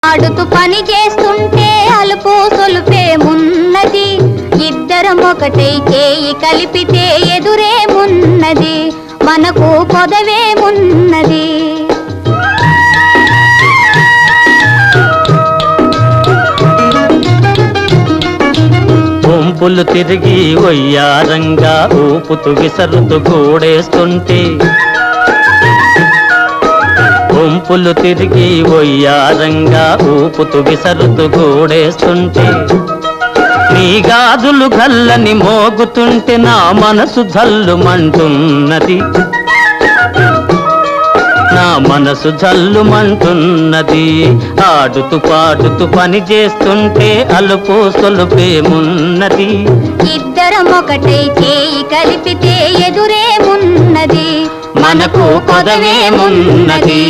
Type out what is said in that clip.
ఆడుతూ పని చేస్తుంటే అలుపు సొలుపేమున్నది, ఇద్దరం ఒకటై చేయి కలిపితే ఎదురేమున్నది, మనకు కొదవేమున్నది. వంపులు తిరిగి వయ్యారంగా ఊపుతూ విసరుతూ కూడేస్తుంటే, వంపులు తిరిగి వయ్యారంగా ఊపుతూ విసరుతూ కూడేస్తుంటే, నీ గాజులు గల్లని మోగుతుంటే నా మనసు జల్లుమంటున్నది, నా మనసు జల్లుమంటున్నది. ఆడుతూ పాడుతూ పని చేస్తుంటే అలుపు సొలుపేమున్నది, ఇద్దరం ఒకటై చేయి కలిపితే ఎదురేమున్నది, మనకు కొదవేమున్నది.